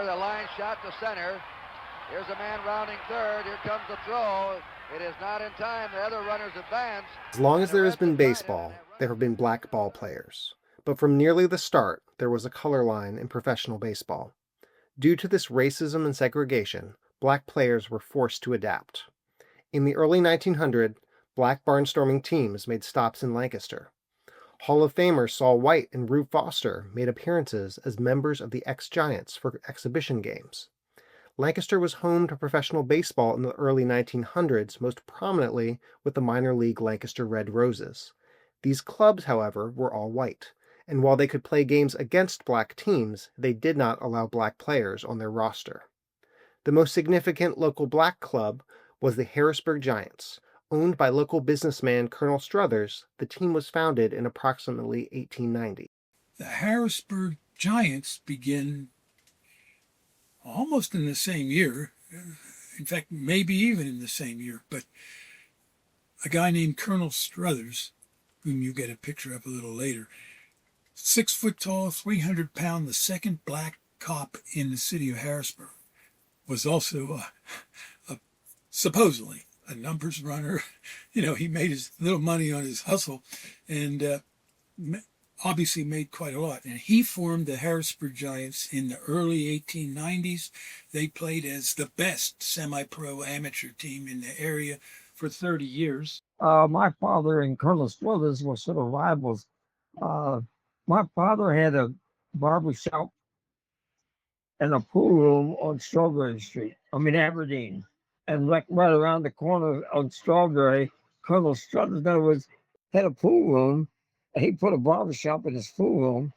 here, the line shot to center. Here's a man rounding third. Here comes the throw. It is not in time. The other runners advance. As long as there has been baseball, there have been black ball players. But from nearly the start, there was a color line in professional baseball. Due to this racism and segregation, black players were forced to adapt. In the early 1900s, black barnstorming teams made stops in Lancaster. Hall of Famers Saul White and Rube Foster made appearances as members of the ex-Giants for exhibition games. Lancaster was home to professional baseball in the early 1900s, most prominently with the minor league Lancaster Red Roses. These clubs, however, were all white, and while they could play games against black teams, they did not allow black players on their roster. The most significant local black club was the Harrisburg Giants. Owned by local businessman Colonel Struthers, the team was founded in approximately 1890. The Harrisburg Giants began almost in the same year, in fact, maybe even in the same year, but a guy named Colonel Struthers, whom you get a picture of a little later, 6 foot tall, 300-pound, the second black cop in the city of Harrisburg, was also supposedly a numbers runner. You know, he made his little money on his hustle and obviously made quite a lot. And he formed the Harrisburg Giants in the early 1890s. They played as the best semi-pro amateur team in the area for 30 years. My father and Colonel Struthers were sort of rivals. My father had a barber shop and a pool room on Aberdeen. And like right around the corner on Strawberry, Colonel Struthers, in other words, had a pool room. And he put a barber shop in his pool room.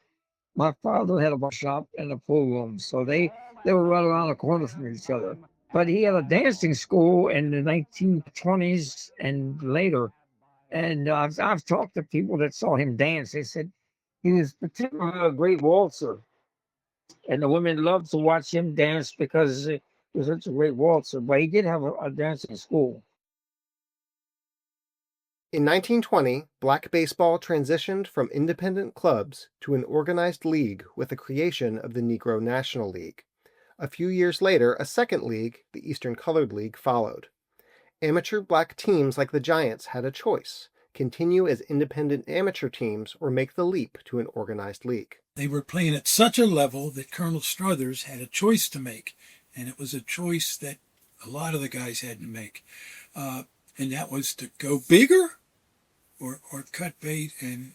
My father had a barber shop and a pool room. So they were right around the corner from each other. But he had a dancing school in the 1920s and later. And I've talked to people that saw him dance. They said he was particularly a great waltzer. And the women loved to watch him dance because he was such a great waltzer. But he did have a dancing school. In 1920, black baseball transitioned from independent clubs to an organized league with the creation of the Negro National League. A few years later, a second league, the Eastern Colored League, followed. Amateur black teams like the Giants had a choice: continue as independent amateur teams or make the leap to an organized league. They were playing at such a level that Colonel Struthers had a choice to make, and it was a choice that a lot of the guys had to make. And that was to go bigger or cut bait and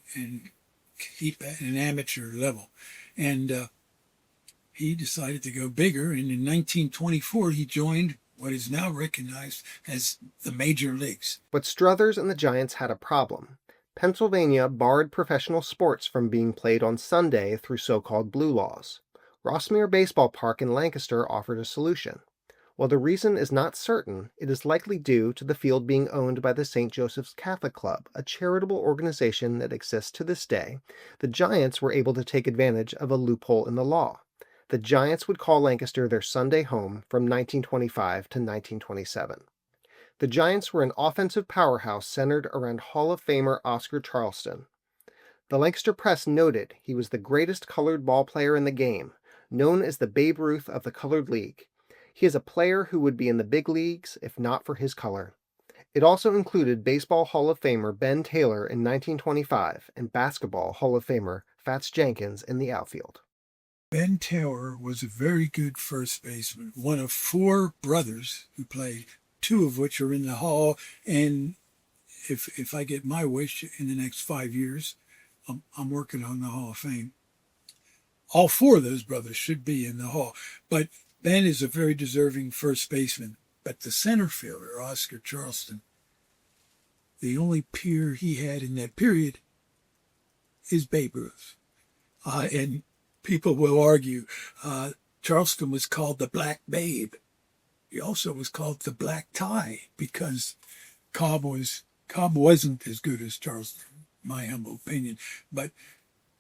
keep at an amateur level. And he decided to go bigger, and in 1924 he joined what is now recognized as the major leagues. But Struthers and the Giants had a problem. Pennsylvania barred professional sports from being played on Sunday through so-called blue laws. Rossmere Baseball Park in Lancaster offered a solution. While the reason is not certain, it is likely due to the field being owned by the St. Joseph's Catholic Club, a charitable organization that exists to this day. The Giants were able to take advantage of a loophole in the law. The Giants would call Lancaster their Sunday home from 1925 to 1927. The Giants were an offensive powerhouse centered around Hall of Famer Oscar Charleston. The Lancaster Press noted he was the greatest colored ball player in the game, known as the Babe Ruth of the Colored League. He is a player who would be in the big leagues if not for his color. It also included Baseball Hall of Famer Ben Taylor in 1925 and Basketball Hall of Famer Fats Jenkins in the outfield. Ben Taylor was a very good first baseman, one of 4 brothers who played, 2 of which are in the Hall, and if I get my wish in the next 5 years, I'm working on the Hall of Fame. All 4 of those brothers should be in the Hall, but Ben is a very deserving first baseman. But the center fielder, Oscar Charleston, the only peer he had in that period is Babe Ruth. And people will argue Charleston was called the Black Babe. He also was called the Black Tie because Cobb wasn't as good as Charleston, my humble opinion, but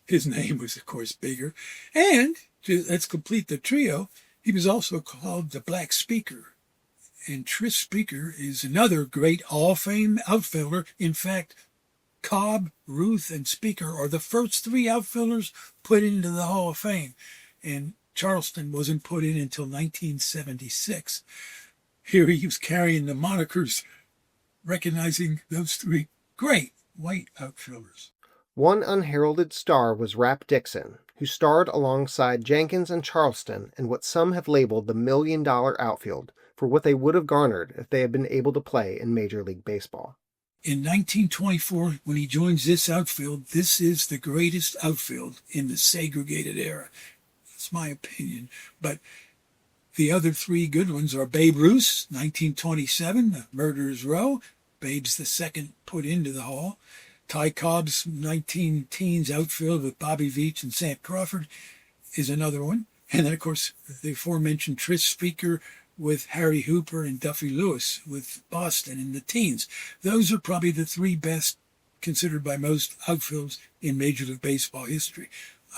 his name was, of course, bigger. And let's complete the trio. He was also called the Black Speaker. And Tris Speaker is another great Hall of Fame outfielder. In fact, Cobb, Ruth, and Speaker are the first 3 outfielders put into the Hall of Fame. And Charleston wasn't put in until 1976. Here he was carrying the monikers, recognizing those three great white outfielders. One unheralded star was Rapp Dixon, who starred alongside Jenkins and Charleston in what some have labeled the $1 million outfield for what they would have garnered if they had been able to play in Major League Baseball. In 1924, when he joins this outfield, this is the greatest outfield in the segregated era. That's my opinion. But the other three good ones are Babe Ruth, 1927, the Murderer's Row. Babe's the second put into the Hall. Ty Cobb's 19 teens outfield with Bobby Veach and Sam Crawford is another one. And then, of course, the aforementioned Tris Speaker with Harry Hooper and Duffy Lewis with Boston in the teens. Those are probably the three best considered by most outfields in Major League Baseball history.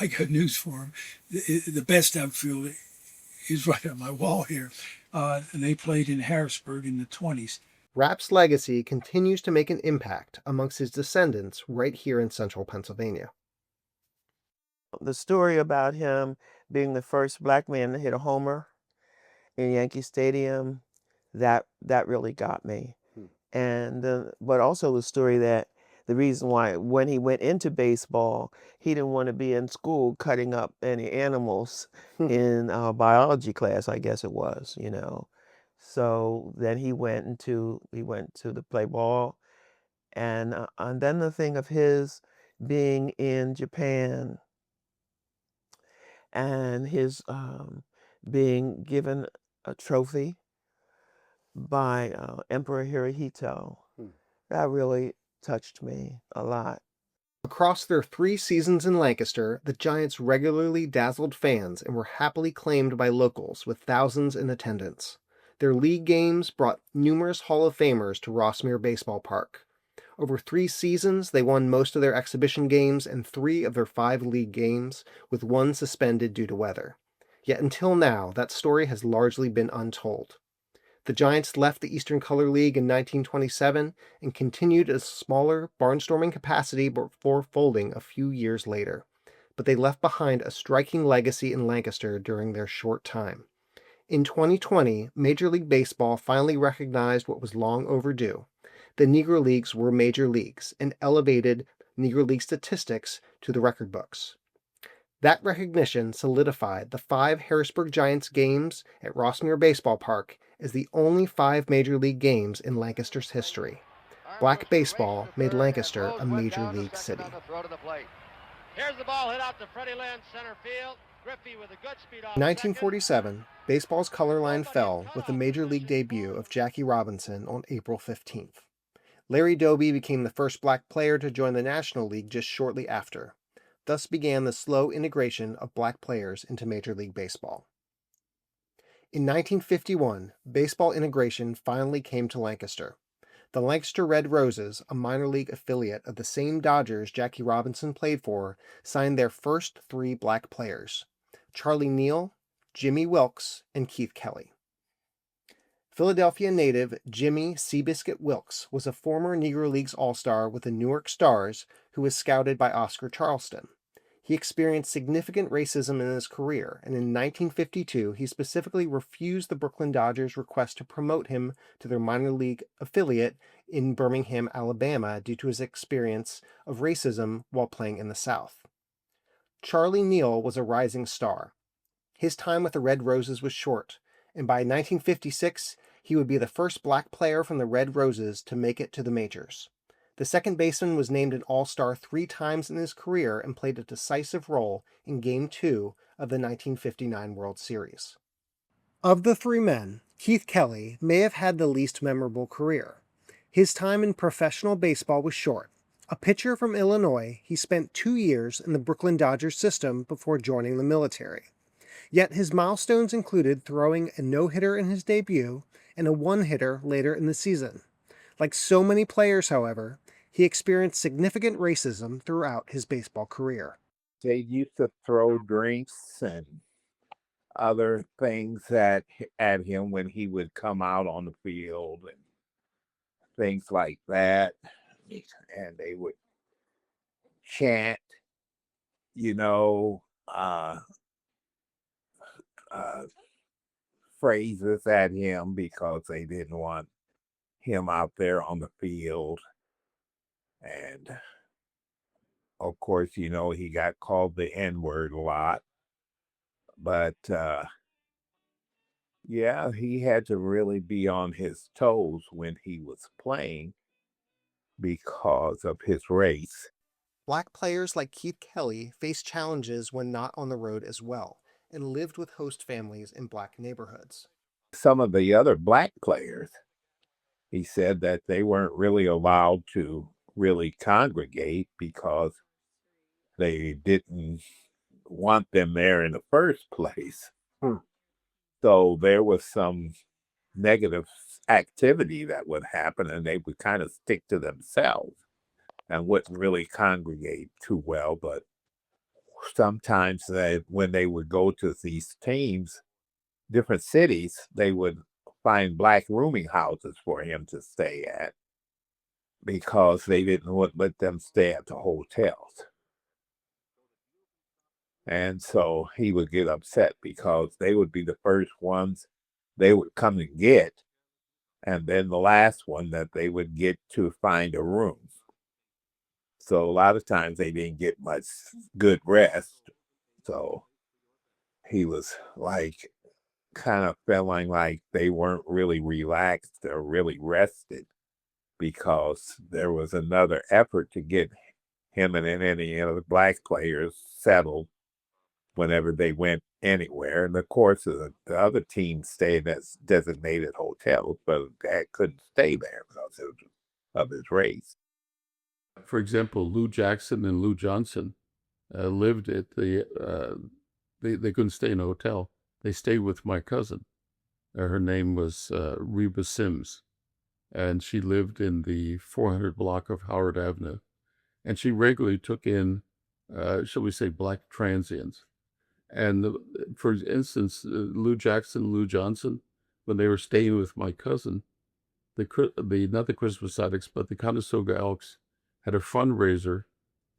I got news for them. The best outfield is right on my wall here. And they played in Harrisburg in the 20s. Rapp's legacy continues to make an impact amongst his descendants right here in central Pennsylvania. The story about him being the first black man to hit a homer in Yankee Stadium, that really got me. And but also the story that the reason why when he went into baseball, he didn't want to be in school cutting up any animals in biology class, I guess it was, you know. So then he went to the play ball, and then the thing of his being in Japan and his being given a trophy by Emperor Hirohito. That really touched me a lot. Across their 3 seasons in Lancaster, the Giants regularly dazzled fans and were happily claimed by locals with thousands in attendance. Their league games brought numerous Hall of Famers to Rossmere Baseball Park. Over 3 seasons, they won most of their exhibition games and 3 of their 5 league games, with 1 suspended due to weather. Yet until now, that story has largely been untold. The Giants left the Eastern Color League in 1927 and continued a smaller, barnstorming capacity before folding a few years later. But they left behind a striking legacy in Lancaster during their short time. In 2020, Major League Baseball finally recognized what was long overdue. The Negro Leagues were major leagues and elevated Negro League statistics to the record books. That recognition solidified the 5 Harrisburg Giants games at Rossmere Baseball Park as the only 5 Major League games in Lancaster's history. Black baseball made Lancaster a major league city. Here's the ball hit out to Freddie Lynn, center field. Griffey with a good speed off. In 1947, baseball's color line fell with the major league debut of Jackie Robinson on April 15th. Larry Doby became the first black player to join the National League just shortly after. Thus began the slow integration of black players into Major League Baseball. In 1951, baseball integration finally came to Lancaster. The Lancaster Red Roses, a minor league affiliate of the same Dodgers Jackie Robinson played for, signed their first 3 black players: Charlie Neal, Jimmy Wilkes, and Keith Kelly. Philadelphia native Jimmy Seabiscuit Wilkes was a former Negro Leagues All-Star with the Newark Stars who was scouted by Oscar Charleston. He experienced significant racism in his career, and in 1952 he specifically refused the Brooklyn Dodgers' request to promote him to their minor league affiliate in Birmingham, Alabama, due to his experience of racism while playing in the South. Charlie Neal was a rising star. His time with the Red Roses was short, and by 1956 he would be the first black player from the Red Roses to make it to the majors. The second baseman was named an All-Star 3 times in his career and played a decisive role in Game 2 of the 1959 World Series. Of the 3 men, Keith Kelly may have had the least memorable career. His time in professional baseball was short. A pitcher from Illinois, he spent 2 years in the Brooklyn Dodgers system before joining the military. Yet his milestones included throwing a no-hitter in his debut and a one-hitter later in the season. Like so many players, however, he experienced significant racism throughout his baseball career. They used to throw drinks and other things at him when he would come out on the field and things like that. And they would chant, uh, phrases at him because they didn't want him out there on the field. And of course, he got called the N-word a lot. But yeah, he had to really be on his toes when he was playing because of his race. Black players like Keith Kelly faced challenges when not on the road as well, and lived with host families in black neighborhoods. Some of the other black players, he said that they weren't really allowed to really congregate because they didn't want them there in the first place. So there was some negative activity that would happen, and they would kind of stick to themselves and wouldn't really congregate too well. But sometimes when they would go to these teams, different cities, they would find black rooming houses for him to stay at because they didn't let them stay at the hotels. And so he would get upset because they would be the first ones they would come and get, and then the last one that they would get to find a room. So a lot of times they didn't get much good rest. So he was like kind of feeling like they weren't really relaxed or really rested because there was another effort to get him and any of the black players settled whenever they went anywhere. And of course, the other team stayed at designated hotels, but Dad couldn't stay there because of his race. For example, Lou Jackson and Lou Johnson lived at they couldn't stay in a hotel. They stayed with my cousin. Her name was Reba Sims, and she lived in the 400 block of Howard Avenue. And she regularly took in, shall we say, black transients. And for instance, Lou Jackson, Lou Johnson, when they were staying with my cousin, not the Christmas Addicts, but the Conestoga Elks had a fundraiser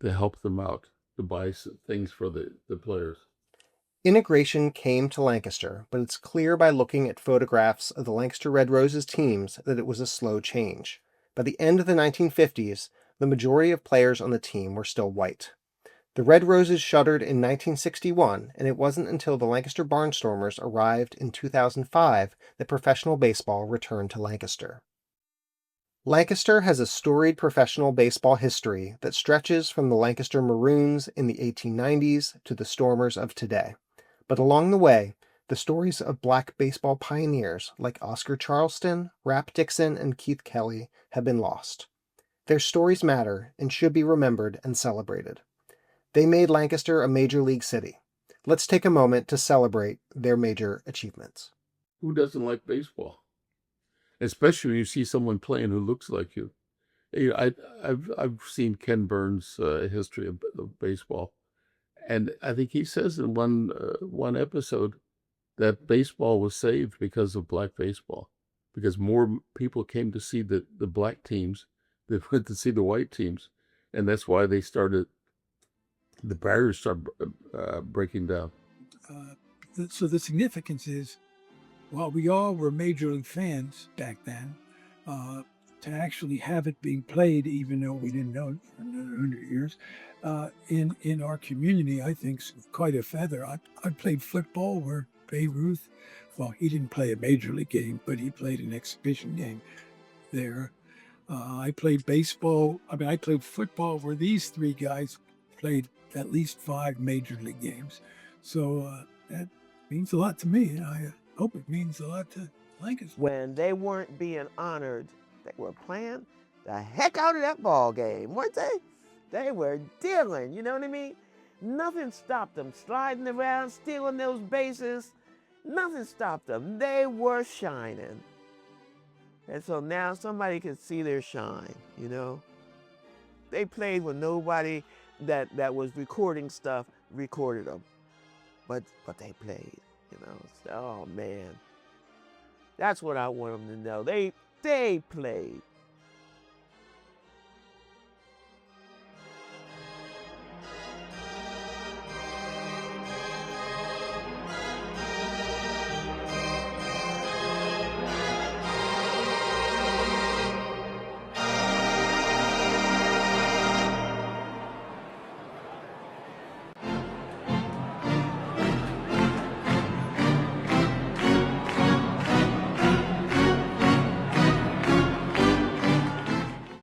to help them out, to buy things for the players. Integration came to Lancaster, but it's clear by looking at photographs of the Lancaster Red Roses teams that it was a slow change. By the end of the 1950s, the majority of players on the team were still white. The Red Roses shuttered in 1961, and it wasn't until the Lancaster Barnstormers arrived in 2005 that professional baseball returned to Lancaster. Lancaster has a storied professional baseball history that stretches from the Lancaster Maroons in the 1890s to the Stormers of today. But along the way, the stories of black baseball pioneers like Oscar Charleston, Rapp Dixon, and Keith Kelly have been lost. Their stories matter and should be remembered and celebrated. They made Lancaster a major league city. Let's take a moment to celebrate their major achievements. Who doesn't like baseball? Especially when you see someone playing who looks like you. I've seen Ken Burns' history of baseball, and I think he says in one episode that baseball was saved because of black baseball, because more people came to see the black teams than went to see the white teams, and that's why the barriers started breaking down. So the significance is, while we all were major league fans back then, to actually have it being played, even though we didn't know it for another 100 years, in our community, I think is quite a feather. I played football where Babe Ruth, well, he didn't play a major league game, but he played an exhibition game there. I played baseball. I played football where these three guys played at least 5 major league games. So that means a lot to me. I hope it means a lot to Lancaster. When they weren't being honored, they were playing the heck out of that ball game, weren't they? They were dealing, you know what I mean? Nothing stopped them sliding around, stealing those bases. Nothing stopped them. They were shining. And so now somebody can see their shine, you know? They played when nobody that was recording stuff recorded them. But they played, you know? So, oh, man. That's what I want them to know. They played.